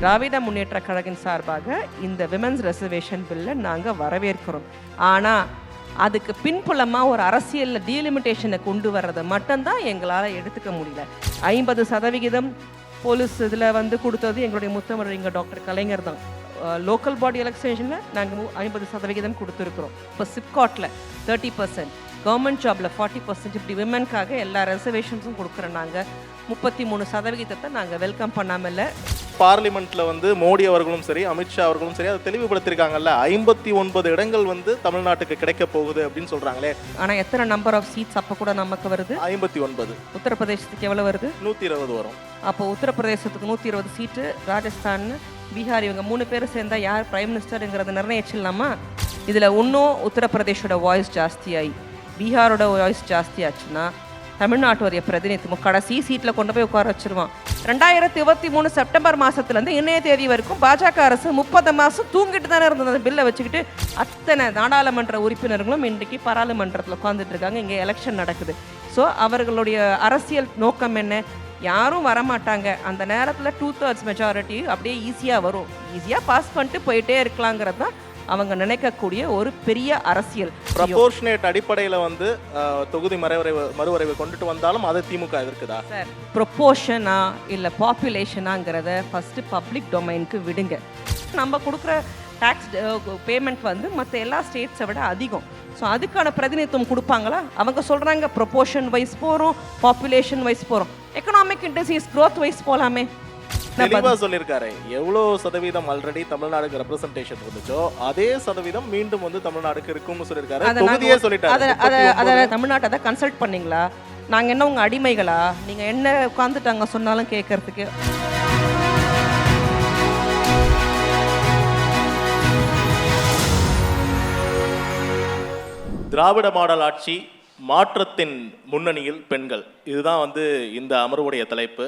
திராவிட முன்னேற்ற கழகின் சார்பாக இந்த women's reservation பில்லை நாங்கள் வரவேற்கிறோம். ஆனால் அதுக்கு பின்புலமாக ஒரு அரசியலில் டீலிமிட்டேஷனை கொண்டு வர்றதை மட்டும்தான் எங்களால் எடுத்துக்க முடியல. 50% போலீஸ் இதில் கொடுத்தது எங்களுடைய முத்தமிழறிஞர் டாக்டர் கலைஞர் தான். லோக்கல் பாடி எலெக்ஷனில் நாங்கள் 50% கொடுத்துருக்குறோம். இப்போ சிப்காட்டில் 30%, கவர்மெண்ட் ஜாபில் 40%, இப்படி விமனுக்காக எல்லா ரிசர்வேஷன்ஸும் கொடுக்குறோம். நாங்கள் 33% நாங்கள் வெல்கம் பண்ணாமல். பார்லிமெண்ட்ல மோடி அவர்களும் சரி, அமித்ஷா அவர்களும் சரி அதை தெளிவுபடுத்திருக்காங்கல்ல, 59 இடங்கள் தமிழ்நாட்டுக்கு கிடைக்க போகுது அப்படின்னு சொல்றாங்களே. ஆனால் எத்தனை நம்பர் ஆஃப் சீட்ஸ் அப்போ கூட நமக்கு வருது? 59. உத்தரப்பிரதேசத்துக்கு எவ்வளோ வருது? 120 வரும். அப்போ உத்தரப்பிரதேசத்துக்கு 120 சீட்டு, ராஜஸ்தான், பீகார், இவங்க 3 பேரும் சேர்ந்தா யார் பிரைம் மினிஸ்டருங்கிறத நிர்ணயிச்சிடலாமா? இதில் இன்னும் உத்தரப்பிரதேஷோட வாய்ஸ் ஜாஸ்தியாகி பீகாரோட வாய்ஸ் ஜாஸ்தியாச்சுன்னா தமிழ்நாட்டுடைய பிரதிநிதித்துவம் கடைசி சீட்டில் கொண்டு போய் உட்கார வச்சிருவான். 2023 செப்டம்பர் மாதத்துலேருந்து இன்னைய தேதி வரைக்கும் பாஜக அரசு 30 மாதம் தூங்கிட்டு தானே இருந்தது. அந்த பில்லை வச்சுக்கிட்டு அத்தனை நாடாளுமன்ற உறுப்பினர்களும் இன்றைக்கு பாராளுமன்றத்தில் உட்காந்துட்டு இருக்காங்க. இங்கே எலெக்ஷன் நடக்குது. ஸோ அவர்களுடைய அரசியல் நோக்கம் என்ன? யாரும் வரமாட்டாங்க. அந்த நேரத்தில் 2/3 மெஜாரிட்டி அப்படியே ஈஸியாக வரும், ஈஸியாக பாஸ் பண்ணிட்டு போயிட்டே இருக்கலாங்கிறது தான் அவங்க நினைக்கக்கூடிய ஒரு பெரிய அரசியல். ப்ரொபோர்ஷனேட் அடிப்படையில் தொகுதி மறுவரைவு கொண்டுட்டு வந்தாலும் அதை திமுக எதிர்க்குதா சார்? ப்ரொபோர்ஷனா இல்லை பாப்புலேஷனாங்கிறத ஃபஸ்ட்டு பப்ளிக் டொமைனுக்கு விடுங்க. நம்ம கொடுக்குற டேக்ஸ் பேமெண்ட் மற்ற எல்லா ஸ்டேட்ஸை விட அதிகம். ஸோ அதுக்கான பிரதிநிதித்துவம் கொடுப்பாங்களா? அவங்க சொல்கிறாங்க ப்ரொபோர்ஷன் வைஸ் போகிறோம், பாப்புலேஷன் வைஸ் போகிறோம், எக்கனாமிக் இண்டஸ்ட்ரீஸ் க்ரோத் வைஸ் போகலாமே. தெளிவா சொல்லியிருக்காரு. எவ்வளோ சதவீதம் ஆல்ரெடி தமிழ்நாடுக்கு ரெப்ரசன்டேஷன் இருந்துச்சோ அதே சதவீதம் மீண்டும் தமிழ்நாடுக்கு இருக்கும்னு சொல்லியிருக்காரு. தொகுதியே சொல்லிட்டாரு. தமிழ்நாட்டை தான் கன்சல்ட் பண்ணீங்களா? நாங்கள் என்ன உங்கள் அடிமைகளா? நீங்கள் என்ன உட்காந்துட்டாங்க சொன்னாலும் கேட்கறதுக்கு. திராவிட மாடல் ஆட்சி, மாற்றத்தின் முன்னணியில் பெண்கள், இதுதான் இந்த அமர்வுடைய தலைப்பு.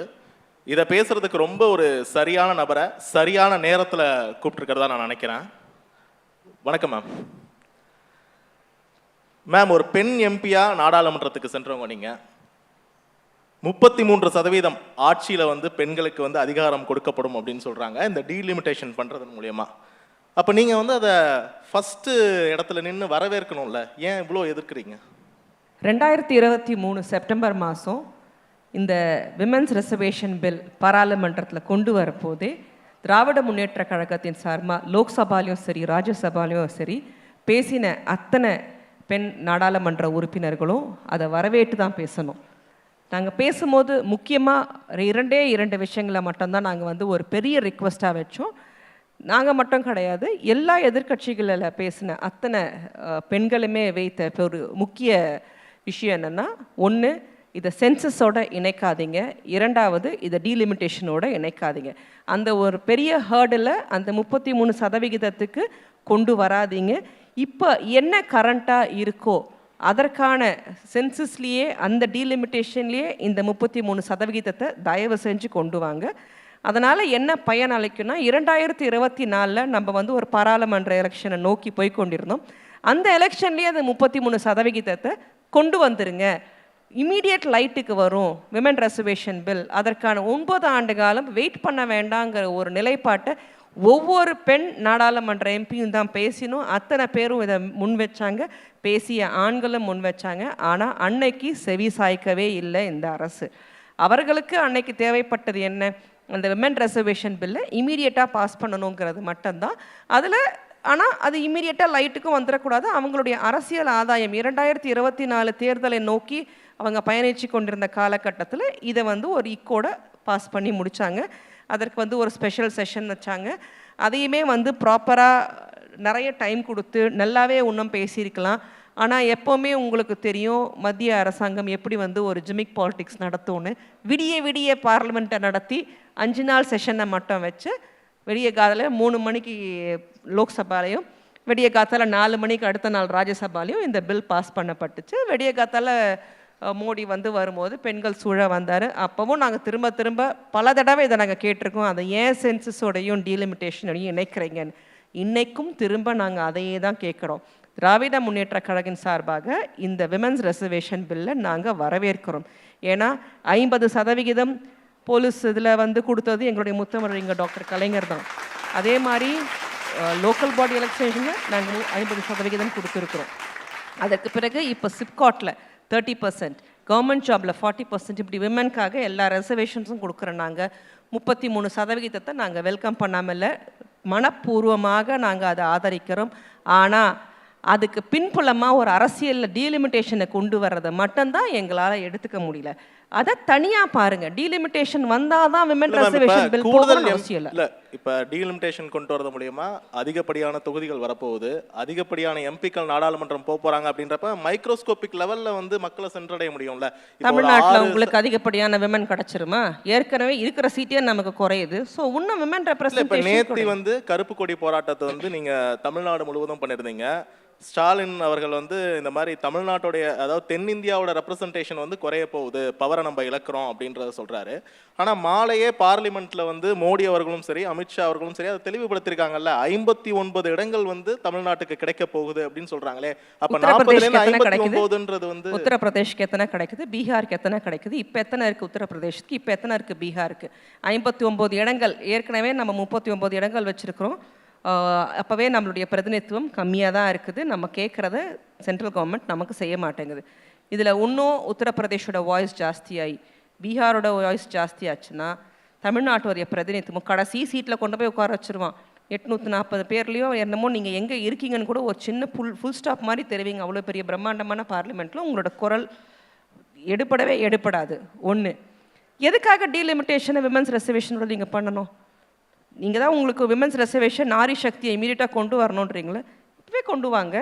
இதை பேசுறதுக்கு ரொம்ப ஒரு சரியான நபரை சரியான நேரத்தில் கூப்பிட்டுருக்கிறதா நான் நினைக்கிறேன். வணக்கம் மேம். மேம், ஒரு பெண் எம்பியா நாடாளுமன்றத்துக்கு சென்றவங்க நீங்க. 33% ஆட்சியில் பெண்களுக்கு அதிகாரம் கொடுக்கப்படும் அப்படின்னு சொல்றாங்க, இந்த டீலிமிட்டேஷன் பண்றதன் மூலியமா. அப்போ நீங்கள் அதை ஃபர்ஸ்ட் இடத்துல நின்று வரவேற்கணும்ல, ஏன் இவ்வளோ எதிர்க்கிறீங்க? 2023 செப்டம்பர் மாதம் இந்த விமென்ஸ் ரிசர்வேஷன் பில் பாராளுமன்றத்தில் கொண்டு வரப்போதே திராவிட முன்னேற்ற கழகத்தின் சார்பாக லோக்சபாலையும் சரி ராஜ்யசபாலையும் சரி பேசின அத்தனை பெண் நாடாளுமன்ற உறுப்பினர்களும் அதை வரவேற்று தான் பேசணும். நாங்கள் பேசும்போது முக்கியமாக 2 விஷயங்களை மட்டும்தான் நாங்கள் ஒரு பெரிய ரிக்வெஸ்ட்டாக வச்சோம். நாங்கள் மட்டும் கிடையாது, எல்லா எதிர்கட்சிகளில் பேசின அத்தனை பெண்களுமே வைத்த ஒரு முக்கிய விஷயம் என்னென்னா, ஒன்று, இதை சென்சஸோட இணைக்காதீங்க, 2வது இதை டீலிமிட்டேஷனோட இணைக்காதீங்க. அந்த ஒரு பெரிய ஹேர்டில் அந்த 33% கொண்டு வராதிங்க. இப்போ என்ன கரண்ட்டாக இருக்கோ அதற்கான சென்சஸ்லேயே அந்த டீலிமிட்டேஷன்லேயே இந்த 33% தயவு செஞ்சு கொண்டு வாங்க. அதனால் என்ன பயன் அளிக்கும்னா, 2024 நம்ம ஒரு பாராளுமன்ற எலெக்ஷனை நோக்கி போய் கொண்டிருந்தோம். அந்த எலெக்ஷன்லேயே அந்த 33% கொண்டு வந்துருங்க. இமீடியட் லைட்டுக்கு வரும் விமன் ரிசர்வேஷன் பில். அதற்கான 9 ஆண்டு காலம் வெயிட் பண்ண வேண்டாங்கிற ஒரு நிலைப்பாட்டை ஒவ்வொரு பெண் நாடாளுமன்ற எம்பியும் தான் பேசினோம். அத்தனை பேரும் இதை முன் வச்சாங்க, பேசிய ஆண்களும் முன் வச்சாங்க. ஆனால் அன்னைக்கு செவி சாய்க்கவே இல்லை இந்த அரசு. அவர்களுக்கு அன்னைக்கு தேவைப்பட்டது என்ன? அந்த விமன் ரிசர்வேஷன் பில்லை இமீடியட்டாக பாஸ் பண்ணணுங்கிறது மட்டும்தான். அதில் ஆனால் அது இமீடியட்டாக லைட்டுக்கும் வந்துடக்கூடாது. அவங்களுடைய அரசியல் ஆதாயம் 2024 தேர்தலை நோக்கி அவங்க பயணித்து கொண்டிருந்த காலகட்டத்தில் இதை ஒரு இக்கோட பாஸ் பண்ணி முடித்தாங்க. அதற்கு ஒரு ஸ்பெஷல் செஷன் வச்சாங்க. அதையுமே ப்ராப்பராக நிறைய டைம் கொடுத்து நல்லாவே இன்னும் பேசியிருக்கலாம். ஆனால் எப்போவுமே உங்களுக்கு தெரியும் மத்திய அரசாங்கம் எப்படி ஒரு ஜிமிக் பாலிடிக்ஸ் நடத்தும்னு. விடிய பார்லிமெண்ட்டை நடத்தி 5 நாள் செஷனை மட்டும் வச்சு விடிய காலையில் 3 மணிக்கு லோக்சபாலையும் விடிய காத்தால் 4 மணிக்கு அடுத்த நாள் ராஜ்யசபாலையும் இந்த பில் பாஸ் பண்ணப்பட்டுச்சு. விடிய காத்தால் மோடி வரும்போது பெண்கள் சூழ வந்தார். அப்போவும் நாங்கள் திரும்ப பல தடவை இதை நாங்கள் கேட்டிருக்கோம், அதை ஏன் சென்சஸோடையும் டீலிமிட்டேஷனோடையும் இணைக்கிறீங்கன்னு. இன்றைக்கும் திரும்ப நாங்கள் அதையே தான் கேட்குறோம். திராவிட முன்னேற்ற கழகின் சார்பாக இந்த விமென்ஸ் ரிசர்வேஷன் பில்லை நாங்கள் வரவேற்கிறோம். ஏன்னா 50% போலீஸ் இதில் வந்து கொடுத்தது எங்களுடைய முத்தமிழறிஞர் டாக்டர் கலைஞர் தான். அதே மாதிரி லோக்கல் பாடி எலெக்ஷனில் நாங்கள் 50% கொடுத்துருக்குறோம். அதற்கு பிறகு இப்போ சிப்காட்டில் 30%, கவர்மெண்ட் ஜாபில் 40%, இப்படி விமனுக்காக எல்லா ரிசர்வேஷன்ஸும் கொடுக்குறோம். நாங்கள் 33% நாங்கள் வெல்கம் பண்ணாமல் மனப்பூர்வமாக நாங்கள் அதை ஆதரிக்கிறோம். ஆனால் அதுக்கு பின்புலமாக ஒரு அரசியலில் டீலிமிட்டேஷனை கொண்டு வர்றதை மட்டும்தான் எங்களால் எடுத்துக்க முடியல. அதை தனியாக பாருங்கள். டீலிமிட்டேஷன் வந்தால் தான் விமன் ரிசர்வேஷன் பில் போகணும்னு அவசியம் இல்லை. இப்போ டீலிமிட்டேஷன் கொண்டு வரது மூலியமா அதிகப்படியான தொகுதிகள் வரப்போகுது, அதிகப்படியான எம்பிக்கள் நாடாளுமன்றம் போக போகிறாங்க. அப்படின்றப்ப மைக்ரோஸ்கோபிக் லெவலில் வந்து மக்களை சென்றடைய முடியும்ல. தமிழ்நாட்டில் உங்களுக்கு அதிகப்படியான விமன் கிடச்சிருமா? ஏற்கனவே இருக்கிற சீட்டே நமக்கு குறையுது. ஸோ இன்னும் விமன் ரெப்ரசன்டேஷன். நேற்று வந்து கருப்பு கொடி போராட்டத்தை வந்து நீங்கள் தமிழ்நாடு முழுவதும் பண்ணியிருந்தீங்க. ஸ்டாலின் அவர்கள் வந்து இந்த மாதிரி தமிழ்நாட்டுடைய, அதாவது தென்னிந்தியாவோட ரெப்ரசன்டேஷன் வந்து குறைய போகுது, பவரை நம்ம இழக்கிறோம் அப்படின்றத சொல்றாரு. ஆனால் மாலையே பார்லிமெண்ட்ல வந்து மோடி அவர்களும் சரி, அமித்ஷா அவர்களும் சரி அதை தெளிவுபடுத்திருக்காங்கல்ல. 59 இடங்கள் வந்து தமிழ்நாட்டுக்கு கிடைக்க போகுது அப்படின்னு சொல்றாங்களே. அப்ப 40% வந்து உத்தரப்பிரதேஷ்க்கு எத்தனை கிடைக்குது, பீகாருக்கு எத்தனை கிடைக்குது, இப்போ எத்தனை இருக்கு உத்தரப்பிரதேஷ்க்கு, இப்போ எத்தனை இருக்கு பீகாருக்கு? 59 இடங்கள். ஏற்கனவே நம்ம 39 இடங்கள் வச்சிருக்கிறோம். அப்போவே நம்மளுடைய பிரதிநிதித்துவம் கம்மியாக தான் இருக்குது. நம்ம கேட்குறத சென்ட்ரல் கவர்மெண்ட் நமக்கு செய்ய மாட்டேங்குது. இதில் இன்னும் உத்தரப்பிரதேஷோட வாய்ஸ் ஜாஸ்தியாகி பீகாரோட வாய்ஸ் ஜாஸ்தியாச்சுன்னா தமிழ்நாட்டுடைய பிரதிநிதித்துவம் கடைசி சீட்டில் கொண்டு போய் உட்கார வச்சுருவான். 840 பேர்லேயும் என்னமோ நீங்கள் எங்கே இருக்கீங்கன்னு கூட ஒரு சின்ன ஃபுல் ஸ்டாப் மாதிரி தெரிவிங்க. அவ்வளோ பெரிய பிரம்மாண்டமான பார்லிமெண்ட்டில் உங்களோட குரல் எடுப்படாது. ஒன்று, எதுக்காக டீலிமிட்டேஷனை விமன்ஸ் ரெசர்வேஷனோட நீங்கள் பண்ணணும்? நீங்கள் தான் உங்களுக்கு விமன்ஸ் ரெசர்வேஷன் நாரி சக்தியை இமீடியட்டாக கொண்டு வரணுன்றீங்களே, இப்போவே கொண்டு வாங்க.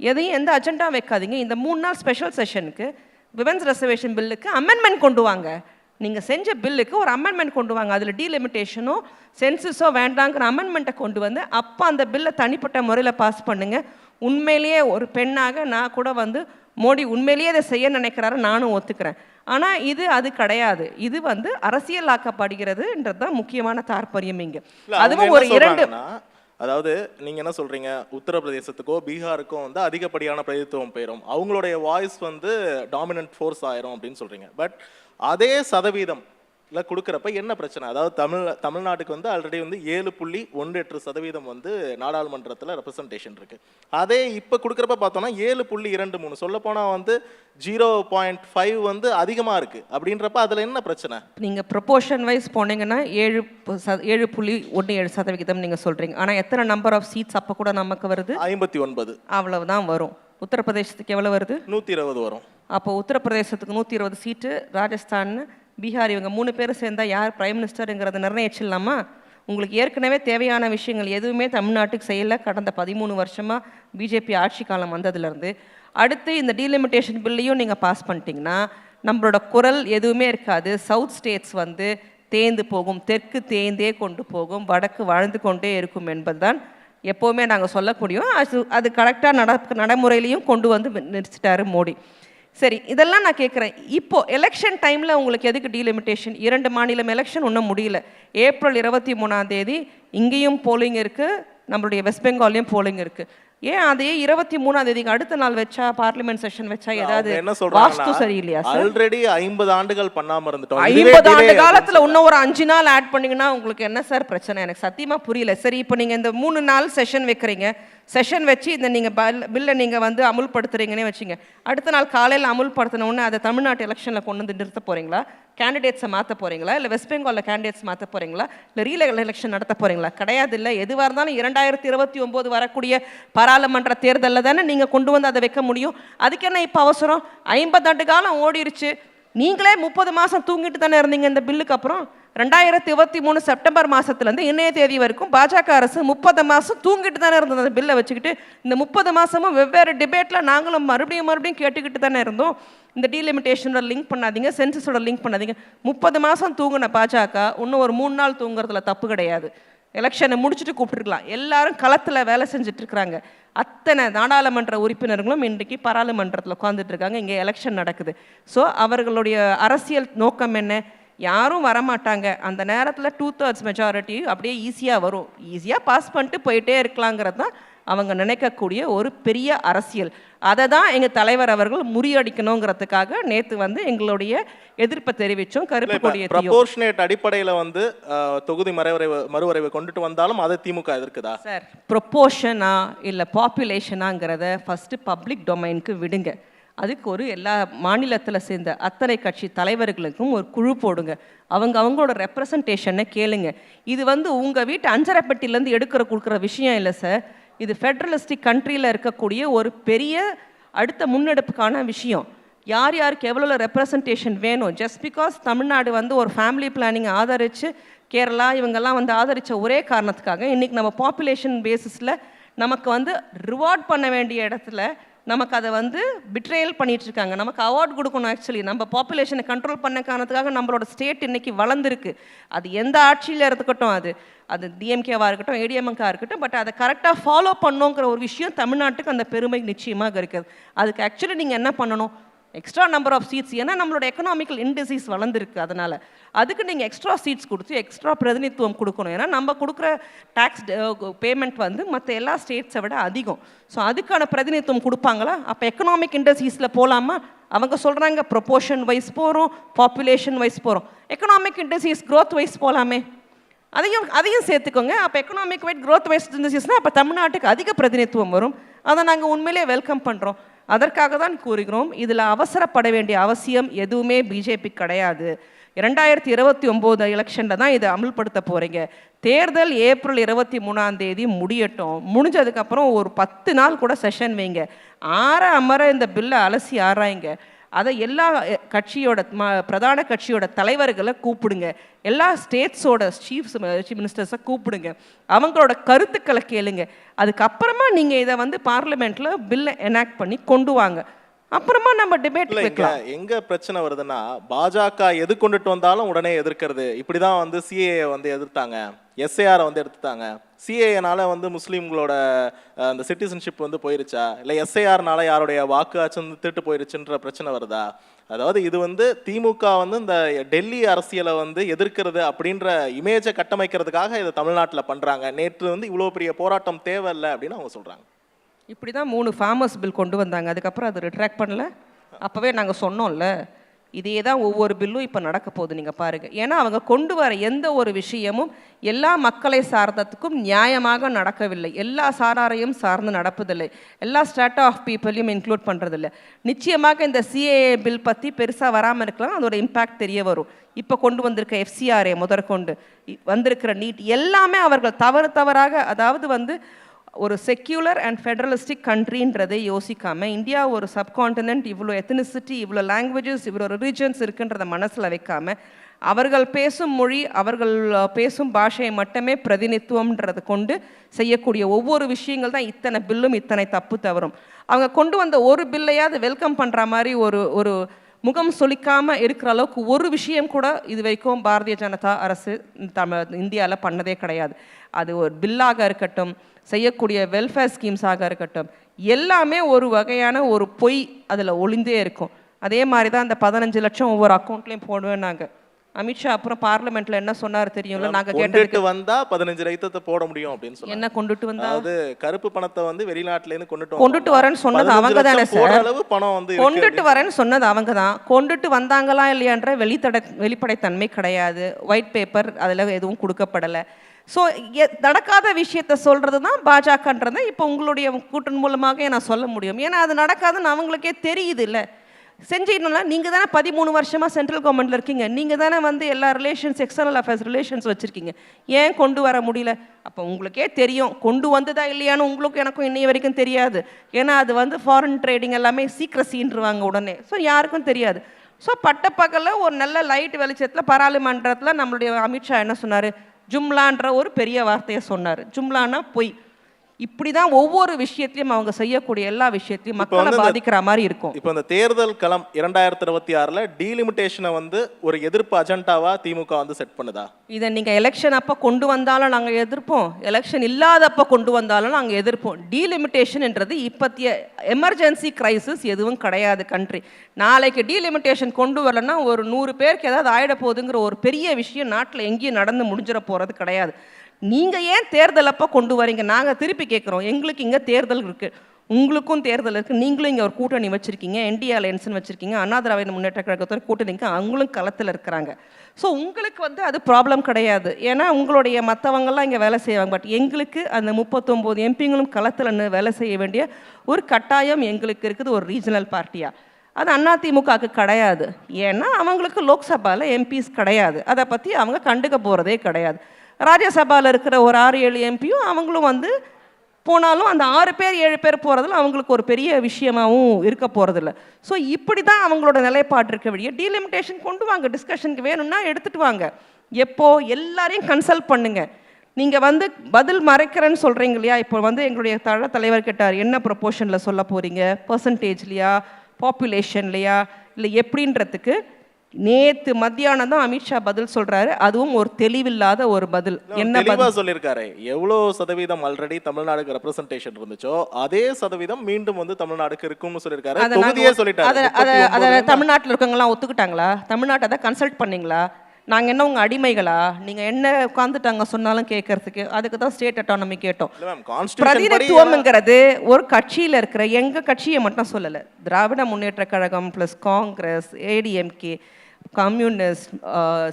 எதையும் எந்த அஜெண்டா வைக்காதீங்க. இந்த 3 நாள் ஸ்பெஷல் செஷனுக்கு விமன்ஸ் ரெசர்வேஷன் பில்லுக்கு அமெண்ட்மெண்ட் கொண்டு வாங்க. நீங்கள் செஞ்ச பில்லுக்கு ஒரு அமெண்ட்மெண்ட் கொண்டு வாங்க. அதில் டீலிமிட்டேஷனோ சென்சஸோ வேண்டாங்கிற அமெண்ட்மெண்ட்டை கொண்டு வந்து அப்போ அந்த பில்லை தனிப்பட்ட முறையில் பாஸ் பண்ணுங்கள். உண்மையிலேயே ஒரு பெண்ணாக நான் கூட வந்து மோடி உண்மையிலேயே அதை செய்ய நினைக்கிறாரு, நானும் ஒத்துக்கிறேன். ஆனால் அது கிடையாது. இது வந்து அரசியலாக்கப்படுகிறதுன்றது தான் முக்கியமான தாற்பயம் இங்கே. அதுவும் ஒரு 2, அதாவது நீங்க என்ன சொல்றீங்க, உத்தரப்பிரதேசத்துக்கோ பீகாருக்கோ வந்து அதிகப்படியான பிரதித்துவம் பெறும், அவங்களுடைய வாய்ஸ் வந்து டாமினன்ட் ஃபோர்ஸ் ஆயிரும் அப்படின்னு சொல்றீங்க. பட் அதே சதவீதம் கொடுக்குறப்ப என்ன பிரச்சனை? அதாவது தமிழ்நாட்டுக்கு வந்து ஆல்ரெடி வந்து 7.18% வந்து நாடாளுமன்றத்தில் ரெப்ரசன்டேஷன் இருக்கு. அதே இப்போ கொடுக்குறப்ப பார்த்தோம்னா 7.23, சொல்லப்போனால் வந்து 0.5 வந்து அதிகமாக இருக்கு. அப்படின்றப்ப அதில் என்ன பிரச்சனை? நீங்கள் ப்ரொபோர்ஷன் வைஸ் போனீங்கன்னா 7.17% நீங்கள் சொல்கிறீங்க. ஆனால் எத்தனை நம்பர் ஆஃப் சீட்ஸ் அப்போ கூட நமக்கு வருது? 59. அவ்வளவுதான் வரும். உத்தரப்பிரதேசத்துக்கு எவ்வளோ வருது? 120 வரும். அப்போ உத்தரப்பிரதேசத்துக்கு 120 சீட்டு, ராஜஸ்தான், பீகார், இவங்க 3 பேரும் சேர்ந்தா யார் பிரைம் மினிஸ்டருங்கிறத நிர்ணயிச்சிடலாமா? உங்களுக்கு ஏற்கனவே தேவையான விஷயங்கள் எதுவுமே தமிழ்நாட்டுக்கு செய்யலை. கடந்த 13 வருஷமாக பிஜேபி ஆட்சி காலம் வந்ததுலேருந்து அடுத்து இந்த டீலிமிட்டேஷன் பில்லையும் நீங்கள் பாஸ் பண்ணிட்டீங்கன்னா நம்மளோட குரல் எதுவுமே இருக்காது. சவுத் ஸ்டேட்ஸ் வந்து தேய்ந்து போகும், தெற்கு தேய்ந்தே கொண்டு போகும், வடக்கு வாழ்ந்து கொண்டே இருக்கும் என்பதுதான் எப்போவுமே நாங்கள் சொல்லக்கூடியோம். அது கரெக்டாக நடைமுறையிலையும் கொண்டு வந்து நிறுத்திட்டாரு மோடி. சரி, இதெல்லாம் நான் கேட்குறேன். இப்போது எலெக்ஷன் டைமில் உங்களுக்கு எதுக்கு டீலிமிட்டேஷன்? 2 மாநிலம் எலெக்ஷன் இன்னும் முடியல. ஏப்ரல் 23 இங்கேயும் போலிங் இருக்குது, நம்மளுடைய வெஸ்ட் பெங்கால்லையும் போலிங் இருக்குது. ஏன் அதையே 23 அடுத்த நாள் வச்சா, பார்லிமெண்ட் செஷன் வச்சா ஏதாவது வாஸ்து சரியில்லையா சார்? ஆல்ரெடி 50 ஆண்டுகள் பண்ணாம இருந்துட்டோம். 50 ஆண்டு காலத்துல இன்னும் ஒரு 5 நாள் ஆட் பண்ணீங்கன்னா உங்களுக்கு என்ன சார் பிரச்சனை? எனக்கு சத்தியமா புரியல. சரி, இப்போ நீங்க இந்த 3 நாள் செஷன் வைக்கிறீங்க, செஷன் வச்சு இந்த நீங்கள் பில்லை நீங்கள் வந்து அமுல்படுத்துறீங்கன்னே வச்சுங்க. அடுத்த நாள் காலையில் அமுல்படுத்தினோடனே அதை தமிழ்நாட்டு எலெக்ஷனில் கொண்டு வந்து நிறுத்த போகிறீங்களா? கேண்டிடேட்ஸை மாற்ற போகிறீங்களா? இல்லை வெஸ்ட் பெங்காலில் கேண்டிடேட்ஸ் மாற்ற போகிறீங்களா? இல்லை ரீ எலெக்ஷன் நடத்த போகிறீங்களா? கிடையாது. இல்லை, எதுவாக இருந்தாலும் 2029 வரக்கூடிய பாராளுமன்ற தேர்தலில் தானே நீங்கள் கொண்டு வந்து அதை வைக்க முடியும். அதுக்கு என்ன இப்போ அவசரம்? 50 ஆண்டு காலம் ஓடிருச்சு. நீங்களே 30 மாதம் தூங்கிட்டு தானே இருந்தீங்க இந்த பில்லுக்கு அப்புறம். 2023 செப்டம்பர் மாதத்துலேருந்து இன்றைய தேதி வரைக்கும் பாஜக அரசு 30 மாதம் தூங்கிட்டு தானே இருந்தது அந்த பில்லை வச்சுக்கிட்டு. இந்த 30 மாதமும் வெவ்வேறு டிபேட்டில் நாங்களும் மறுபடியும் கேட்டுக்கிட்டு தானே இருந்தோம். இந்த டீலிமிட்டேஷனோட லிங்க் பண்ணாதீங்க, சென்சஸோட லிங்க் பண்ணாதீங்க. 30 மாதம் தூங்கின பாஜக இன்னும் ஒரு 3 நாள் தூங்குறதுல தப்பு கிடையாது. எலெக்ஷனை முடிச்சுட்டு கூப்பிட்டுருக்கலாம். எல்லாரும் களத்தில் வேலை செஞ்சுட்டு இருக்கிறாங்க. அத்தனை நாடாளுமன்ற உறுப்பினர்களும் இன்றைக்கு பாராளுமன்றத்தில் உட்காந்துட்டு இருக்காங்க. இங்கே எலெக்ஷன் நடக்குது. ஸோ அவர்களுடைய அரசியல் நோக்கம் என்ன? யாரும் வரமாட்டாங்க அந்த நேரத்தில், 2/3 மெஜாரிட்டி அப்படியே ஈஸியாக வரும், ஈஸியாக பாஸ் பண்ணிட்டு போயிட்டே இருக்கலாங்கிறது தான் அவங்க நினைக்கக்கூடிய ஒரு பெரிய அரசியல். அதை தான் எங்கள் தலைவர் அவர்கள் முறியடிக்கணுங்கிறதுக்காக நேற்று வந்து எங்களுடைய எதிர்ப்பை தெரிவித்தோம். கருப்பு கொடியை ப்ரொபோர்ஷனேட் அடிப்படையில் வந்து தொகுதி மறுவரைவை கொண்டுட்டு வந்தாலும் அதை திமுக எதிர்க்குதா சார்? ப்ரொப்போர்ஷனா இல்லை பாப்புலேஷனாங்கிறத ஃபஸ்ட்டு பப்ளிக் டொமைனுக்கு விடுங்க. அதுக்கு ஒரு எல்லா மாநிலத்தில் சேர்ந்த அத்தனை கட்சி தலைவர்களுக்கும் ஒரு குழு போடுங்க. அவங்களோட ரெப்ரசன்டேஷனை கேளுங்க. இது வந்து உங்கள் வீட்டு அஞ்சரைப்பட்டிலேருந்து கொடுக்குற விஷயம் இல்லை சார். இது ஃபெட்ரலிஸ்டிக் கண்ட்ரியில் இருக்கக்கூடிய ஒரு பெரிய அடுத்த முன்னெடுப்புக்கான விஷயம். யார் யாருக்கு எவ்வளோ ரெப்ரசன்டேஷன் வேணும். ஜஸ்ட் பிகாஸ் தமிழ்நாடு வந்து ஒரு ஃபேமிலி பிளானிங் ஆதரித்து கேரளா இவங்கெல்லாம் வந்து ஆதரித்த ஒரே காரணத்துக்காக இன்றைக்கி நம்ம பாப்புலேஷன் பேசிஸில் நமக்கு வந்து ரிவார்ட் பண்ண வேண்டிய இடத்துல நமக்கு அதை வந்து பிட்ரேயல் பண்ணிகிட்ருக்காங்க. நமக்கு அவார்ட் கொடுக்கணும். ஆக்சுவலி நம்ம பாப்புலேஷனை கண்ட்ரோல் பண்ண காரணத்துக்காக நம்மளோட ஸ்டேட் இன்றைக்கி வளர்ந்துருக்கு. அது எந்த ஆட்சியில் இருக்கட்டும், அது டிஎம்கேவாக இருக்கட்டும், ஏடிஎம்கேவாக இருக்கட்டும், பட் அதை கரெக்டாக ஃபாலோ பண்ணோங்கிற ஒரு விஷயம் தமிழ்நாட்டுக்கு அந்த பெருமை நிச்சயமாக இருக்குது. அதுக்கு ஆக்சுவலி நீங்கள் என்ன பண்ணணும்? Extra number of seats. ஏன்னா நம்மளோட எக்கனாமிக்கல் இன்டிசீஸ் வளர்ந்துருக்கு. அதனால் அதுக்கு நீங்கள் எக்ஸ்ட்ரா சீட்ஸ் கொடுத்து எக்ஸ்ட்ரா பிரதிநிதித்துவம் கொடுக்கணும். ஏன்னா நம்ம கொடுக்குற டேக்ஸ் பேமெண்ட் வந்து மற்ற எல்லா ஸ்டேட்ஸை விட அதிகம். ஸோ அதுக்கான பிரதிநிதித்துவம் கொடுப்பாங்களா? அப்போ எக்கனாமிக் இண்டஸ்ட்ரீஸில் போகலாமா? அவங்க சொல்கிறாங்க ப்ரொப்போர்ஷன் வைஸ் போகிறோம், பாப்புலேஷன் வைஸ் போகிறோம். எக்கனாமிக் இண்டஸ்ட்ரீஸ் க்ரோத் வைஸ் போகலாமே, அதையும் சேர்த்துக்கோங்க. அப்போ எக்கனாமிக் வைட் க்ரோத் வைஸ் இண்டஸ்ட்ரீஸ்னால் அப்போ தமிழ்நாட்டுக்கு அதிக பிரதிநிதித்துவம் வரும். அதை நாங்கள் உண்மையிலே வெல்கம் பண்ணுறோம். அதற்காக தான் கூறுகிறோம், இதில் அவசரப்பட வேண்டிய அவசியம் எதுவுமே பிஜேபி கிடையாது. 2029 எலெக்ஷனில் தான் இதை அமல்படுத்த போகிறீங்க. தேர்தல் ஏப்ரல் 23 முடியட்டும். முடிஞ்சதுக்கப்புறம் ஒரு 10 நாள் கூட செஷன் வைங்க. அமர இந்த பில்லை அலசி ஆராய்ங்க. அதை எல்லா கட்சியோட பிரதான கட்சியோட தலைவர்களை கூப்பிடுங்க. எல்லா ஸ்டேட்ஸோட சீஃப் மினிஸ்டர்ஸை கூப்பிடுங்க. அவங்களோட கருத்துக்களை கேளுங்க. அதுக்கப்புறமா நீங்கள் இதை வந்து பார்லிமெண்ட்டில் பில்லை எனாக்ட் பண்ணி கொண்டு வாங்க. அப்புறமா நம்ம டிபேட் வைக்கலாம். எங்க பிரச்சனை வருதுன்னா, பாஜக எது கொண்டுட்டு வந்தாலும் உடனே எதிர்க்கிறது. இப்படிதான் வந்து சிஏஏ வந்து எதிர்த்தாங்க, எஸ்ஏஆரை வந்து எடுத்துட்டாங்க. சிஏஏனால வந்து முஸ்லீம்களோட அந்த சிட்டிசன்ஷிப் வந்து போயிருச்சா, இல்லை எஸ்ஏஆர்னால யாருடைய வாக்கு வந்து திருட்டு போயிருச்சுன்ற பிரச்சனை வருதா? அதாவது இது வந்து திமுக வந்து இந்த டெல்லி அரசியலை வந்து எதிர்க்கிறது அப்படின்ற இமேஜை கட்டமைக்கிறதுக்காக இதை தமிழ்நாட்டில் பண்றாங்க. நேற்று வந்து இவ்வளோ பெரிய போராட்டம் தேவையில்லை அப்படின்னு அவங்க சொல்றாங்க. இப்படி தான் 3 ஃபார்மர்ஸ் பில் கொண்டு வந்தாங்க. அதுக்கப்புறம் அது ரிட்ராக்ட் பண்ணல. அப்போவே நாங்கள் சொன்னோம்ல, இதே தான் ஒவ்வொரு பில்லும் இப்போ நடக்க போகுது. நீங்கள் பாருங்கள். ஏன்னா அவங்க கொண்டு வர எந்த ஒரு விஷயமும் எல்லா மக்களை சார்ந்ததுக்கும் நியாயமாக நடக்கவில்லை. எல்லா சாராரையும் சார்ந்து நடப்பதில்லை. எல்லா ஸ்ட்ராட்டா ஆஃப் பீப்புளையும் இன்க்ளூட் பண்ணுறதில்லை. நிச்சயமாக இந்த சிஏஏ பில் பற்றி பெருசாக வராமல் இருக்கலாம். அதோட இம்பேக்ட் தெரிய வரும். இப்போ கொண்டு வந்திருக்க எஃப்சிஆர்ஏ முதற்கொண்டு வந்திருக்கிற நீட் எல்லாமே அவர்கள் தவறாக, அதாவது வந்து ஒரு செக்யூலர் அண்ட் ஃபெடரலிஸ்டிக் கண்ட்ரின்றதை யோசிக்காமல், இந்தியா ஒரு சப்கான்டினென்ட், இவ்வளோ எத்தனிசிட்டி, இவ்வளோ லாங்குவேஜஸ், இவ்வளோ ரிலிஜன்ஸ் இருக்குன்றத மனசில் வைக்காமல், அவர்கள் பேசும் மொழி, அவர்கள் பேசும் பாஷையை மட்டுமே பிரதிநிதித்துவம்ன்றதை கொண்டு செய்யக்கூடிய ஒவ்வொரு விஷயங்கள் தான் இத்தனை பில்லும் இத்தனை தப்பு தவறும். அவங்க கொண்டு வந்த ஒரு பில்லையாவது வெல்கம் பண்ணுற மாதிரி ஒரு முகம் சொலிக்காமல் இருக்கிற அளவுக்கு ஒரு விஷயம் கூட இது வரைக்கும் பாரதிய ஜனதா அரசு இந்தியாவில் பண்ணதே கிடையாது. அது ஒரு பில்லாக இருக்கட்டும், செய்யக்கூடிய வெல்ஃபேர் ஸ்கீம்ஸாக இருக்கட்டும், எல்லாமே ஒரு வகையான ஒரு பொய் அதில் ஒளிந்தே இருக்கும். அதே மாதிரி தான் அந்த 15 லட்சம் ஒவ்வொரு அக்கௌண்ட்லேயும் போடுவேன். நாங்கள் அமித்ஷா அப்புறம் பார்லிமெண்ட்ல என்ன சொன்னார் தெரியும்ல? நாங்க கேட்டதுக்கு வந்தா 15 லட்சத்தை போட முடியும் அப்படின்னு சொன்னாங்க. என்ன கொண்டுட்டு வந்தா? அதாவது கருப்பு பணத்தை வந்து வெளிநாட்டுல இருந்து கொண்டுட்டு வரேன்னு சொன்னது அவங்க தானே சார். அளவு பணம் வந்து கொண்டுட்டு வரேன்னு சொன்னது அவங்க தான். கொண்டுட்டு வந்தாங்களா இல்லையான்ற வெளிப்படைத்தன்மை கிடையாது. ஒயிட் பேப்பர் அதில் எதுவும் கொடுக்கப்படலை. ஸோ நடக்காத விஷயத்த சொல்கிறது தான் பாஜகன்றதை இப்போ உங்களுடைய கூட்டின் மூலமாக நான் சொல்ல முடியும். ஏன்னா அது நடக்காதுன்னு அவங்களுக்கே தெரியுது. இல்லை செஞ்சிடணும்னா நீங்கள் தானே 13 வருஷமாக சென்ட்ரல் கவர்மெண்ட்டில் இருக்கீங்க. நீங்கள் தானே வந்து எல்லா ரிலேஷன்ஸ், எக்ஸ்டர்னல் அஃபேர்ஸ் ரிலேஷன்ஸ் வச்சுருக்கீங்க. ஏன் கொண்டு வர முடியல? அப்போ உங்களுக்கே தெரியும் கொண்டு வந்ததா இல்லையான்னு. உங்களுக்கு எனக்கும் இன்னைய வரைக்கும் தெரியாது. ஏன்னா அது வந்து ஃபாரின் ட்ரேடிங் எல்லாமே சீக்ரஸின்றுவாங்க உடனே. ஸோ யாருக்கும் தெரியாது. ஸோ பட்டப்பகலில் ஒரு நல்ல லைட் வெளிச்சத்தில் பாராளுமன்றத்தில் நம்மளுடைய அமித்ஷா என்ன சொன்னார்? ஜும்லான்ற ஒரு பெரிய வார்த்தையை சொன்னார். ஜும்லானா பொய். இப்படி தான் ஒவ்வொரு விஷயத்தையும் அவங்க செய்யக்கூடிய எல்லா விஷயத்தையும் மக்களை பாதிக்கிற மாதிரி இருக்கும். இப்போ இந்த தேர்தல் களம் 2026ல் டீலிமிட்டேஷனை வந்து ஒரு எதிர்ப்பு அஜெண்டாவா திமுக வந்து செட் பண்ணுதா? இதை நீங்கள் எலெக்ஷன் அப்போ கொண்டு வந்தாலும் நாங்கள் எதிர்ப்போம், எலெக்ஷன் இல்லாதப்போ கொண்டு வந்தாலும் நாங்கள் எதிர்ப்போம். டீலிமிட்டேஷன்ன்றது இப்போத்திய எமர்ஜென்சி கிரைசிஸ் எதுவும் கிடையாது கண்ட்ரி. நாளைக்கு டீலிமிட்டேஷன் கொண்டு வரலன்னா ஒரு 100 பேருக்கு ஏதாவது ஆயிட போகுதுங்கிற ஒரு பெரிய விஷயம் நாட்டில் எங்கேயும் நடந்து முடிஞ்சிட போகிறது கிடையாது. நீங்கள் ஏன் தேர்தல் அப்போ கொண்டு வரீங்க? நாங்கள் திருப்பி கேட்குறோம், எங்களுக்கு இங்கே தேர்தல் இருக்குது, உங்களுக்கும் தேர்தல் இருக்குது, நீங்களும் இங்கே ஒரு கூட்டணி வச்சுருக்கீங்க, என்டிஏ அலையன்ஸ்னு வச்சுருக்கீங்க, அண்ணா திராவிட முன்னேற்ற கழகத்தோட கூட்டணிக்கு அவங்களும் களத்தில் இருக்கிறாங்க. ஸோ உங்களுக்கு வந்து அது ப்ராப்ளம் கிடையாது, ஏன்னா உங்களுடைய மற்றவங்கள்லாம் இங்கே வேலை செய்வாங்க. பட் எங்களுக்கு அந்த 39 எம்பிங்களும் களத்தில் வேலை செய்ய வேண்டிய ஒரு கட்டாயம் எங்களுக்கு இருக்குது ஒரு ரீஜனல் பார்ட்டியாக. அது அதிமுகவுக்கு கிடையாது, ஏன்னா அவங்களுக்கு லோக்சபாவில் எம்பிஸ் கிடையாது, அதை பற்றி அவங்க கண்டுக்க போகிறதே கிடையாது. ராஜ்யசபாவில் இருக்கிற ஒரு 6-7 எம்பியும் அவங்களும் வந்து போனாலும் அந்த 6 பேர் 7 பேர் போகிறதுல அவங்களுக்கு ஒரு பெரிய விஷயமாகவும் இருக்க போகிறதில்ல. ஸோ இப்படி தான் அவங்களோட நிலைப்பாடு இருக்க வழியே டீலிமிட்டேஷன் கொண்டு வாங்க, டிஸ்கஷனுக்கு வேணும்னா எடுத்துகிட்டு வாங்க. எப்போ எல்லாரையும் கன்சல்ட் பண்ணுங்க. நீங்கள் வந்து பதில் மறைக்கிறேன்னு சொல்கிறீங்க இல்லையா? இப்போ வந்து எங்களுடைய தலைவர் கேட்டார், என்ன ப்ரொபோர்ஷனில் சொல்ல போகிறீங்க, பர்சன்டேஜ்லையா, பாப்புலேஷன்லையா, இல்லை எப்படின்றதுக்கு நேத்து மத்தியானம் தான் அமித்ஷா பதில் சொல்றாரு. அதுவும் ஒரு தெளிவில்லாத ஒரு பதில். என்ன பதில் சொல்லியிருக்காரு? எவ்வளவு சதவீதம் ஆல்ரெடி தமிழ்நாடுக்கு ரெப்ரசன்டேஷன் இருந்துச்சோ அதே சதவீதம் மீண்டும் வந்து தமிழ்நாடுக்கு இருக்கும்னு சொல்லியிருக்காரு. தொகுதியே சொல்லிட்டாரு. அதை தமிழ்நாட்டில் இருக்கவங்கலாம் ஒத்துக்கிட்டாங்களா? தமிழ்நாட்டை அதை கன்சல்ட் பண்ணீங்களா? நாங்கள் என்ன உங்கள் அடிமைகளா? நீங்கள் என்ன உட்காந்துட்டாங்க சொன்னாலும் கேட்கறதுக்கு? அதுக்கு தான் ஸ்டேட் அட்டானமி கேட்டோம். பிரதிநிதித்துவம்ங்கிறது ஒரு கட்சியில் இருக்கிற எங்கள் கட்சியை மட்டும் சொல்லலை, Dravida Munnetra Kazhagam plus Congress, ADMK, communist,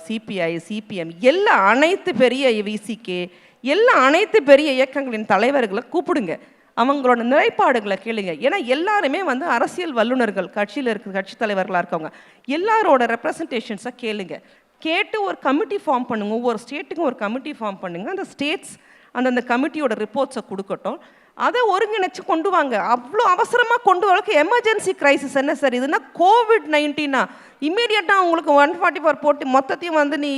CPI, CPM, எல்லா அனைத்து பெரிய விசிகே, எல்லா அனைத்து பெரிய இயக்கங்களின் தலைவர்களை கூப்பிடுங்க, அவங்களோட நிலைப்பாடுகளை கேளுங்க. ஏன்னா எல்லாருமே வந்து அரசியல் வல்லுநர்கள், கட்சியில் இருக்கிற கட்சி தலைவர்களாக இருக்கவங்க, எல்லாரோட ரெப்ரசன்டேஷன்ஸை கேளுங்க. கேட்டு ஒரு கமிட்டி ஃபார்ம் பண்ணுங்க, ஒவ்வொரு ஸ்டேட்டுக்கும் ஒரு கமிட்டி ஃபார்ம் பண்ணுங்க. அந்த ஸ்டேட்ஸ் அந்த கமிட்டியோட ரிப்போர்ட்ஸை கொடுக்கட்டும், அதை ஒருங்கிணைச்சு கொண்டு வாங்க. அவ்வளோ அவசரமாக கொண்டு வரக்கு எமர்ஜென்சி கிரைசிஸ் என்ன சார் இதுனா? COVID-19 இம்மீடியட்டாக உங்களுக்கு 144 போட்டு மொத்தத்தையும் வந்து நீ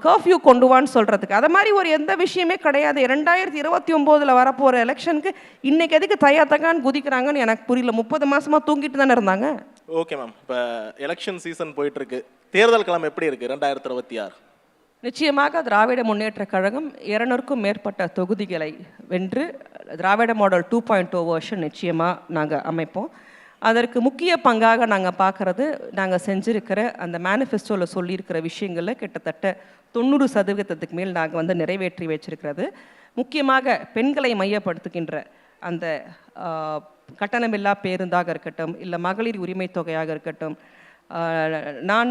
கர்ஃப்யூ கொண்டு வான்னு சொல்கிறதுக்கு அதை மாதிரி ஒரு எந்த விஷயமே கிடையாது. 2029 வரப்போகிற எலெக்ஷனுக்கு இன்னைக்கு எதுக்கு தக்கான்னு குதிக்கிறாங்கன்னு எனக்கு புரியல. 30 மாதமாக தூங்கிட்டு தானே இருந்தாங்க. ஓகே மேம், இப்போ எலெக்ஷன் சீசன் போயிட்டு இருக்கு, தேர்தல் களம் எப்படி இருக்கு 2026? நிச்சயமாக திராவிட முன்னேற்ற கழகம் 200க்கும் மேற்பட்ட தொகுதிகளை வென்று திராவிட மாடல் 2.0 வெர்ஷன் நிச்சயமாக நாங்கள் அமைப்போம். அதற்கு முக்கிய பங்காக நாங்கள் பார்க்குறது, நாங்கள் செஞ்சுருக்கிற அந்த மேனிஃபெஸ்டோவில் சொல்லியிருக்கிற விஷயங்களில் கிட்டத்தட்ட 90% மேல் நாங்கள் வந்து நிறைவேற்றி வச்சிருக்கிறது. முக்கியமாக பெண்களை மையப்படுத்துகின்ற அந்த கட்டணமில்லா பேருந்தாக இருக்கட்டும், இல்லை மகளிர் உரிமை தொகையாக இருக்கட்டும், நான்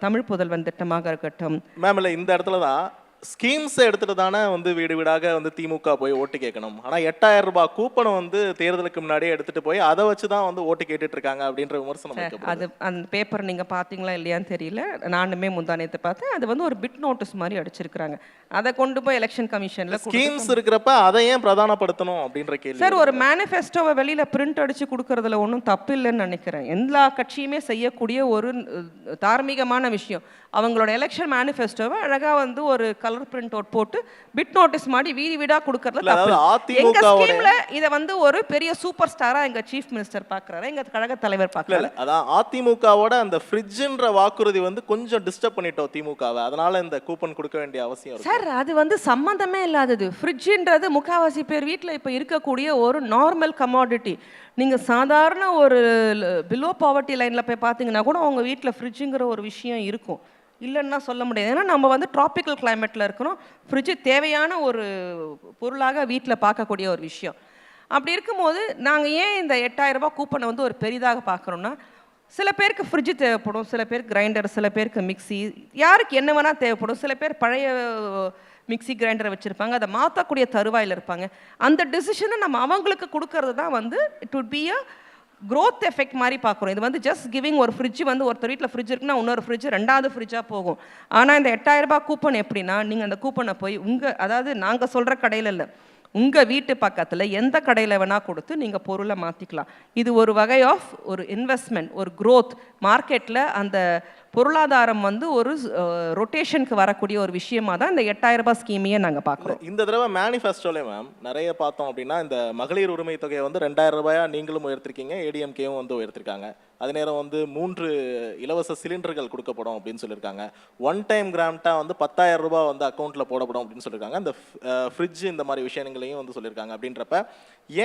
தமிழ் புதல்வன் திட்டமாக இருக்கட்டும். மேம், இல்லை இந்த இடத்துல தான் ஸ்கீம்ஸை எடுத்துட்டு தானே வந்து வீடு வீடாக வந்து திமுக போய் ஓட்டு கேட்கணும். ஆனால் 8000 ரூபாய் கூப்பனை வந்து தேர்தலுக்கு முன்னாடியே எடுத்துட்டு போய் அதை வச்சு தான் வந்து ஓட்டு கேட்டுட்டு இருக்காங்க அப்படின்ற விமர்சனம். அது அந்த பேப்பர் நீங்கள் பார்த்தீங்களா இல்லையான்னு தெரியல, நானுமே முந்தானத்தை பார்த்தேன். அது வந்து ஒரு பிட் நோட்டீஸ் மாதிரி அடிச்சிருக்கிறாங்க. அதை கொண்டு போய் எலெக்ஷன் கமிஷனில் ஸ்கீம்ஸ் இருக்கிறப்ப அதை ஏன் பிரதானப்படுத்தணும் அப்படின்ற கேள்வி. சார், ஒரு மேனிஃபெஸ்டோவை வெளியில் பிரிண்ட் அடித்து கொடுக்கறதுல ஒன்றும் தப்பு இல்லைன்னு நினைக்கிறேன். எல்லா கட்சியுமே செய்யக்கூடிய ஒரு தார்மீகமான விஷயம். அவங்களோட எலெக்ஷன் மேனிஃபெஸ்டோவை அழகாக வந்து ஒரு கலர் பிரிண்ட் அவுட் போட்டு பிட் நோட்டீஸ் மாதிரி வீதி வீடா கொடுக்கறதுல தப்பு. எங்க ஸ்கீம்ல இத வந்து ஒரு பெரிய சூப்பர் ஸ்டாரா எங்க சீஃப் மினிஸ்டர் பாக்குறாரு, எங்க கழக தலைவர் பாக்குறாரு. அதான் அதிமுகவோட அந்த ஃப்ரிட்ஜ்ன்ற வாக்குறுதி வந்து கொஞ்சம் டிஸ்டர்ப் பண்ணிட்டோம் திமுகவை, அதனால இந்த கூப்பன் கொடுக்க வேண்டிய அவசியம் இருக்கு. சார், அது வந்து சம்பந்தமே இல்லாதது. ஃப்ரிட்ஜ்ன்றது முக்காவாசி பேர் வீட்டில் இப்போ இருக்கக்கூடிய ஒரு நார்மல் கமாடிட்டி. நீங்கள் சாதாரண ஒரு பிலோ பாவர்ட்டி லைனில் போய் பார்த்தீங்கன்னா கூட உங்கள் வீட்டில் ஃப்ரிட்ஜுங்கிற ஒரு விஷயம் இருக்கும், இல்லைன்னா சொல்ல முடியாது. ஏன்னா நம்ம வந்து ட்ராபிக்கல் கிளைமேட்டில் இருக்கிறோம். ஃப்ரிட்ஜு தேவையான ஒரு பொருளாக வீட்டில் பார்க்கக்கூடிய ஒரு விஷயம். அப்படி இருக்கும்போது நாங்கள் ஏன் இந்த 8000 ரூபாய் கூப்பனை வந்து ஒரு பெரிதாக பார்க்குறோன்னா, சில பேருக்கு ஃப்ரிட்ஜு தேவைப்படும், சில பேருக்கு கிரைண்டர், சில பேருக்கு மிக்சி, யாருக்கு என்ன வேணால் தேவைப்படும். சில பேர் பழைய மிக்சி கிரைண்டரை வச்சுருப்பாங்க, அதை மாற்றக்கூடிய தருவாயில் இருப்பாங்க. அந்த டெசிஷனை நம்ம அவங்களுக்கு கொடுக்கறது தான் வந்து it would be a growth effect மாதிரி பார்க்குறோம். இது வந்து ஜஸ்ட் கிவிங். ஒரு ஃப்ரிட்ஜ் வந்து ஒருத்தர் வீட்டில் ஃப்ரிட்ஜ் இருக்குன்னா இன்னொரு ஃப்ரிட்ஜ் 2வது ஃப்ரிட்ஜாக போகும். ஆனால் இந்த 8000 ரூபாய் கூப்பன் எப்படின்னா, நீங்கள் அந்த கூப்பனை போய் அதாவது நாங்கள் சொல்கிற கடையில் இல்லை, உங்கள் வீட்டு பக்கத்தில் எந்த கடையில் வேணால் கொடுத்து நீங்கள் பொருளை மாற்றிக்கலாம். இது ஒரு வகை ஆஃப் ஒரு இன்வெஸ்ட்மெண்ட், ஒரு க்ரோத். மார்க்கெட்டில் அந்த பொருளாதாரம் வந்து ஒரு ரொட்டேஷனுக்கு வரக்கூடிய ஒரு விஷயமா தான் இந்த 8000 ரூபாய் ஸ்கீமையே நாங்கள் பார்க்குறோம். இந்த தடவை மேனிஃபெஸ்டோலே மேம் நிறைய பார்த்தோம் அப்படின்னா, இந்த மகளிர் உரிமை தொகையை வந்து 2000 ரூபாயா நீங்களும் உயர்த்திருக்கீங்க, ஏடிஎம்கேவும் வந்து உயர்த்திருக்காங்க. அதே நேரம் வந்து 3 இலவச சிலிண்டர்கள் கொடுக்கப்படும் அப்படின்னு சொல்லியிருக்காங்க. ஒன் டைம் கிராண்ட்டாக வந்து 10,000 ரூபாய் வந்து அக்கௌண்ட்டில் போடப்படும் அப்படின்னு சொல்லியிருக்காங்க. இந்த ஃப்ரிட்ஜ் இந்த மாதிரி விஷயங்களையும் வந்து சொல்லியிருக்காங்க. அப்படின்றப்ப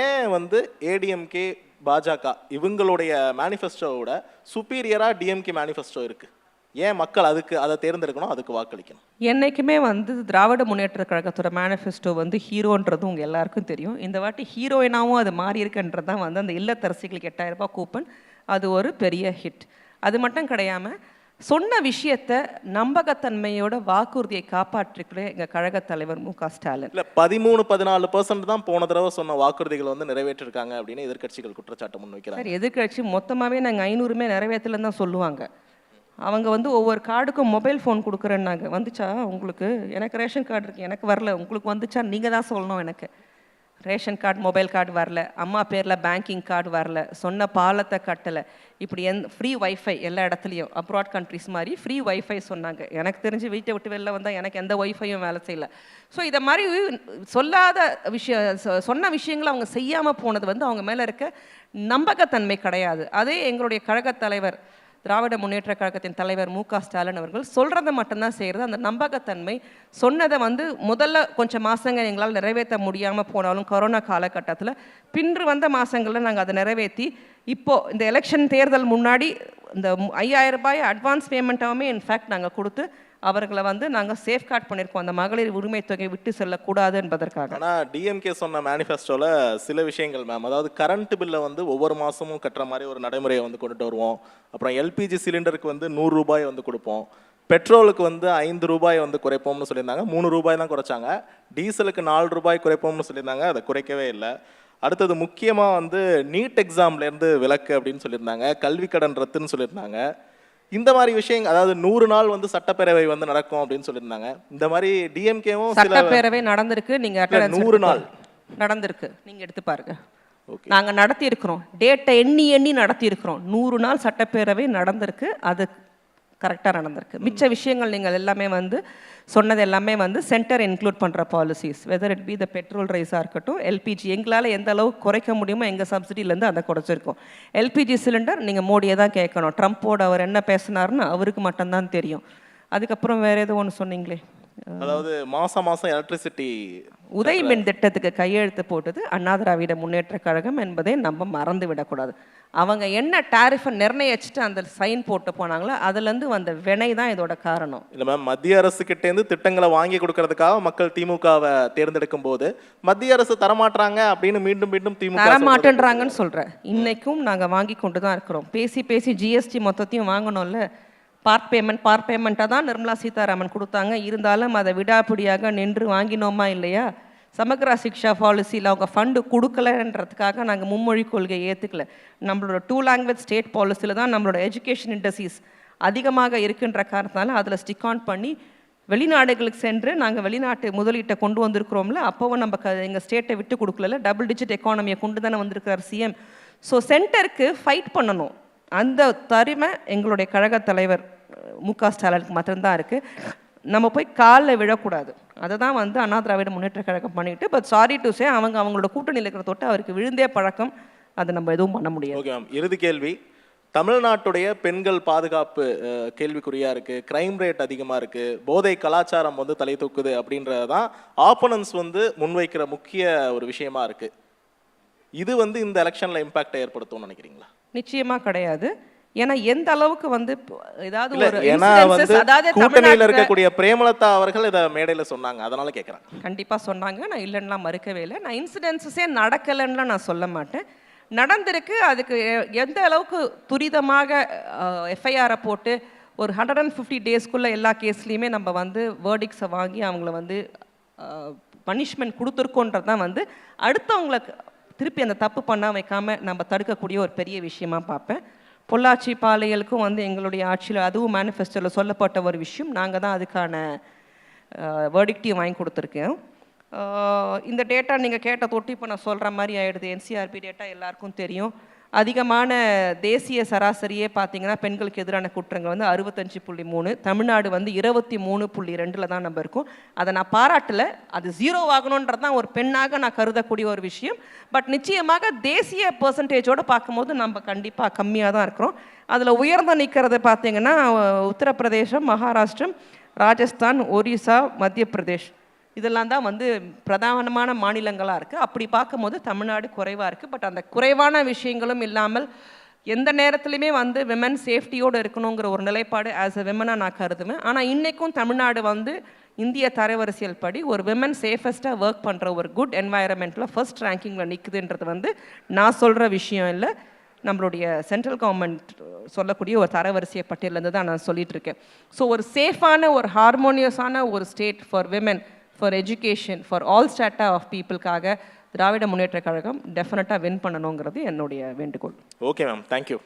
ஏன் வந்து ஏடிஎம்கே, பாஜக இவங்களுடைய மேனிஃபெஸ்டோவோட சுப்பீரியராக டிஎம்கே மேனிஃபெஸ்டோ இருக்குது? ஏன் மக்கள் அதை தேர்ந்தெடுக்கணும், அதுக்கு வாக்களிக்கணும்? என்னைக்குமே வந்து திராவிட முன்னேற்ற கழகத்தோட மேனிஃபெஸ்டோ வந்து ஹீரோன்றது உங்கள் எல்லாருக்கும் தெரியும். இந்த வாட்டி ஹீரோயினாவும் அது மாறி இருக்குன்றது தான் வந்து அந்த இல்லத்தரசிகளுக்கு 8000 ரூபாய் கூப்பன், அது ஒரு பெரிய ஹிட். அது மட்டும் கிடையாமல் சொன்ன விஷயத்தை நம்பகத்தன்மையோட வாக்குறுதியை காப்பாற்றிக்கிற எங்கள் கழக தலைவர் மு.க. ஸ்டாலின். இல்லை 13-14% தான் போன தடவை சொன்ன வாக்குறுதிகள் வந்து நிறைவேற்றிருக்காங்க அப்படின்னு எதிர்க்கட்சிகள் குற்றச்சாட்டு முன்வைக்கிறாங்க. சார், எதிர்க்கட்சி மொத்தமாகவே நாங்கள் 500மே நிறைவேற்றலன்னு தான் சொல்லுவாங்க. அவங்க வந்து ஒவ்வொரு கார்டுக்கும் மொபைல் ஃபோன் கொடுக்குறேன்னாங்க. வந்துச்சா உங்களுக்கு? எனக்கு ரேஷன் கார்டு இருக்குது, எனக்கு வரல. உங்களுக்கு வந்துச்சா? நீங்கள் தான் சொல்லணும். எனக்கு ரேஷன் கார்டு, மொபைல் கார்டு வரல, அம்மா பேரில் பேங்கிங் கார்டு வரல, சொன்ன பாலத்தை கட்டலை, இப்படி ஃப்ரீ வைஃபை எல்லா இடத்துலையும் அப்ராட் கண்ட்ரிஸ் மாதிரி ஃப்ரீ வைஃபை சொன்னாங்க. எனக்கு தெரிஞ்சு வீட்டை விட்டு வெளில வந்தால் எனக்கு எந்த ஒய்ஃபையும் வேலை செய்யலை. ஸோ இதை மாதிரி சொல்லாத சொன்ன விஷயங்களை அவங்க செய்யாமல் போனது வந்து அவங்க மேலே இருக்க நம்பகத்தன்மை கிடையாது. அதே எங்களுடைய கழகத் தலைவர், திராவிட முன்னேற்ற கழகத்தின் தலைவர் மு.க. ஸ்டாலின் அவர்கள் சொல்கிறத மட்டும்தான் செய்கிறது. அந்த நம்பகத்தன்மை சொன்னதை வந்து முதல்ல கொஞ்சம் மாதங்கள் எங்களால் நிறைவேற்ற முடியாமல் போனாலும் கொரோனா காலகட்டத்தில் பின்று வந்த மாதங்களில் நாங்கள் அதை நிறைவேற்றி இப்போது இந்த எலெக்ஷன் தேர்தல் முன்னாடி இந்த 5000 ரூபாய் அட்வான்ஸ் பேமெண்ட்டாகவுமே இன்ஃபேக்ட் நாங்கள் கொடுத்து அவர்களை வந்து நாங்கள் சேஃப்கார்ட் பண்ணியிருக்கோம், அந்த மகளிர் உரிமை தொகை விட்டு செல்லக்கூடாது என்பதற்காக. ஆனால் டிஎம்கே சொன்ன மேனிஃபெஸ்டோவில் சில விஷயங்கள் மேம், அதாவது கரண்ட் பில்லை வந்து ஒவ்வொரு மாதமும் கட்டுற மாதிரி ஒரு நடைமுறையை வந்து கொண்டுட்டு வருவோம். அப்புறம் எல்பிஜி சிலிண்டருக்கு வந்து 100 ரூபாய் வந்து கொடுப்போம். பெட்ரோலுக்கு வந்து 5 ரூபாய் வந்து குறைப்போம்னு சொல்லியிருந்தாங்க, 3 ரூபாய் தான் குறைச்சாங்க. டீசலுக்கு 4 ரூபாய் குறைப்போம்னு சொல்லியிருந்தாங்க, அதை குறைக்கவே இல்லை. அடுத்தது முக்கியமாக வந்து நீட் எக்ஸாம்லேருந்து விலக்கு அப்படின்னு சொல்லியிருந்தாங்க, கல்வி கடன் ரத்துன்னு சொல்லியிருந்தாங்க. இந்த மாதிரி விஷயம், அதாவது 100 நாள் வந்து சட்டப்பேரவை வந்து நடக்கும் அப்படின்னு சொல்லியிருந்தாங்க. இந்த மாதிரி டிஎம்கேவும் சட்டப்பேரவை நடந்திருக்கு. நீங்க 100 நாள் நடந்திருக்கு, நீங்க எடுத்து பாருங்க. நாங்க நடத்தி இருக்கிறோம், டேட்டை எண்ணி எண்ணி நடத்தி இருக்கிறோம். 100 நாள் சட்டப்பேரவை நடந்திருக்கு, அது கரெக்டாக நடந்திருக்கு. மிச்ச விஷயங்கள் நீங்கள் எல்லாமே வந்து சொன்னது எல்லாமே வந்து சென்டர் இன்க்ளூட் பண்ணுற policies, whether it be the petrol ரைஸாக இருக்கட்டும், எல்பிஜி எங்களால் எந்த அளவுக்கு குறைக்க முடியுமோ எங்கள் சப்சிடியிலேருந்து அதை குறைச்சிருக்கோம். எல்பிஜி சிலிண்டர் நீங்கள் மோடியை தான் கேட்கணும், ட்ரம்ப்போட அவர் என்ன பேசினாருன்னு அவருக்கு மட்டும்தான் தெரியும். அதுக்கப்புறம் வேறு ஏதோ ஒன்று சொன்னீங்களே, அதாவது மாதம் எலக்ட்ரிசிட்டி உதய் மின் திட்டத்துக்கு கையெழுத்து போட்டது அண்ணா திராவிட முன்னேற்ற கழகம் என்பதை நம்ம மறந்து விடக்கூடாது. அவங்க என்ன டாரிஃபை நிர்ணயிச்சுட்டு அந்த சைன் போட்டு போனாங்களோ அதுலேருந்து வந்த வினை தான் இதோட காரணம். இல்லை மேம், மத்திய அரசுக்கிட்டேருந்து திட்டங்களை வாங்கி கொடுக்கறதுக்காக மக்கள் திமுகவை தேர்ந்தெடுக்கும் போது மத்திய அரசு தரமாட்டுறாங்க அப்படின்னு மீண்டும் மீண்டும் திமுக தரமாட்டேன்றாங்கன்னு சொல்கிறேன். இன்னைக்கும் நாங்கள் வாங்கி கொண்டு தான் இருக்கிறோம். பேசி பேசி ஜிஎஸ்டி மொத்தத்தையும் வாங்கணும்ல. பார்ட் பேமெண்ட்டாக தான் நிர்மலா சீதாராமன் கொடுத்தாங்க. இருந்தாலும் அதை விடாப்பிடியாக நின்று வாங்கினோமா இல்லையா? சமக்ரா சிக்ஷா பாலிசியில் அவங்க ஃபண்டு கொடுக்கலன்றதுக்காக நாங்கள் மும்மொழி கொள்கையை ஏற்றுக்கல. நம்மளோட 2 லாங்குவேஜ் ஸ்டேட் பாலிசியில் தான் நம்மளோட எஜுகேஷன் இண்டஸ்ட்ரீஸ் அதிகமாக இருக்கின்ற காரணத்தினால அதில் ஸ்டிக் ஆன் பண்ணி வெளிநாடுகளுக்கு சென்று நாங்கள் வெளிநாட்டு முதலீட்டை கொண்டு வந்திருக்கிறோம்ல. அப்போவும் நம்ம எங்கள் ஸ்டேட்டை விட்டு கொடுக்கல. டபுள் டிஜிட் எக்கானமியை கொண்டு தானே வந்திருக்கிறார் சிஎம். ஸோ சென்டருக்கு ஃபைட் பண்ணணும். அந்த தரிமை எங்களுடைய கழக தலைவர் மு.க. ஸ்டாலினுக்கு மாத்திரம்தான் இருக்குது. நம்ம போய் காலில் விழக்கூடாது. அதை தான் வந்து அண்ணா திராவிட முன்னேற்ற கழகம் பண்ணிட்டு, பட் சாரி டு சே அவங்களோட கூட்டணியில் இருக்கிற தொட்டு அவருக்கு விழுந்தே பழக்கம். அது நம்ம எதுவும் பண்ண முடியாது. ஓகே மேம், இறுதி கேள்வி. தமிழ்நாட்டுடைய பெண்கள் பாதுகாப்பு கேள்விக்குறியாக இருக்குது, கிரைம் ரேட் அதிகமாக இருக்குது, போதை கலாச்சாரம் வந்து தலை தூக்குது அப்படின்றது தான் ஆப்போனன்ட்ஸ் வந்து முன்வைக்கிற முக்கிய ஒரு விஷயமா இருக்குது. இது வந்து இந்த எலெக்ஷனில் இம்பாக்டை ஏற்படுத்தும்னு நினைக்கிறீங்களா? நிச்சயமாக கிடையாது. ஏன்னா எந்த அளவுக்கு வந்து ஏதாவது ஒரு கூட்டணியில் இருக்கக்கூடிய பிரேமலதா அவர்கள் இதை மேடையில் சொன்னாங்க, அதனால கேட்குறேன். கண்டிப்பாக சொன்னாங்க, நான் இல்லைன்னா மறுக்கவே இல்லை. நான் இன்சிடென்ட்ஸே நடக்கலைன்னா நான் சொல்ல மாட்டேன், நடந்திருக்கு. அதுக்கு எந்த அளவுக்கு துரிதமாக எஃப்ஐஆரை போட்டு ஒரு 150 டேஸ்க்குள்ளே எல்லா கேஸ்லேயுமே நம்ம வந்து வேர்டிக்ஸை வாங்கி அவங்கள வந்து பனிஷ்மெண்ட் கொடுத்துருக்கோன்றது தான் வந்து அடுத்தவங்களுக்கு திருப்பி அந்த தப்பு பண்ண வைக்காமல் நம்ம தடுக்கக்கூடிய ஒரு பெரிய விஷயமா பார்ப்பேன். பொள்ளாச்சி பாலியலுக்கும் வந்து எங்களுடைய ஆட்சியில் அதுவும் மேனிஃபெஸ்டோவில் சொல்லப்பட்ட ஒரு விஷயம். நாங்கள் தான் அதுக்கான வேர்டிக்டையும் வாங்கி கொடுத்துருக்கேன். இந்த டேட்டா நீங்கள் கேட்ட தொட்டு இப்போ நான் சொல்கிற மாதிரி ஆகிடுது. என்சிஆர்பி டேட்டா எல்லாருக்கும் தெரியும். அதிகமான தேசிய சராசரியே பார்த்தீங்கன்னா பெண்களுக்கு எதிரான குற்றங்கள் வந்து 65.3, தமிழ்நாடு வந்து 23.2 தான் நம்ம இருக்கும். அதை நான் பாராட்டலை, அது 0 ஆகணுன்றது தான் ஒரு பெண்ணாக நான் கருதக்கூடிய ஒரு விஷயம். பட் நிச்சயமாக தேசிய பர்சன்டேஜோடு பார்க்கும்போது நம்ம கண்டிப்பாக கம்மியாக தான் இருக்கிறோம். அதில் உயர்ந்து நிற்கிறது பார்த்தீங்கன்னா உத்தரப்பிரதேசம், மகாராஷ்டிரம், ராஜஸ்தான், ஒரிசா, மத்திய பிரதேஷ், இதெல்லாம் தான் வந்து பிரதானமான மாநிலங்களாக இருக்குது. அப்படி பார்க்கும்போது தமிழ்நாடு குறைவாக இருக்குது. பட் அந்த குறைவான விஷயங்களும் இல்லாமல் எந்த நேரத்துலையுமே வந்து விமன் சேஃப்டியோடு இருக்கணுங்கிற ஒரு நிலைப்பாடு ஆஸ் அ விமனாக நான் கருதுவேன். ஆனால் இன்றைக்கும் தமிழ்நாடு வந்து இந்திய தரவரிசையில் படி ஒரு விமன் சேஃபஸ்ட்டாக ஒர்க் பண்ணுற ஒரு குட் என்வாயரன்மெண்ட்டில் ஃபர்ஸ்ட் ரேங்கிங்கில் நிற்குதுன்றது வந்து நான் சொல்கிற விஷயம் இல்லை, நம்மளுடைய சென்ட்ரல் கவர்மெண்ட் சொல்லக்கூடிய ஒரு தரவரிசையை பட்டியலேருந்து தான் நான் சொல்லிட்டு இருக்கேன். ஸோ ஒரு சேஃபான ஒரு ஹார்மோனியஸான ஒரு state for women, for education, for all strata of பீப்புளுக்காக திராவிட முன்னேற்ற கழகம் டெஃபினட்டாக வின் பண்ணணுங்கிறது என்னுடைய வேண்டுகோள். Okay ma'am, thank you.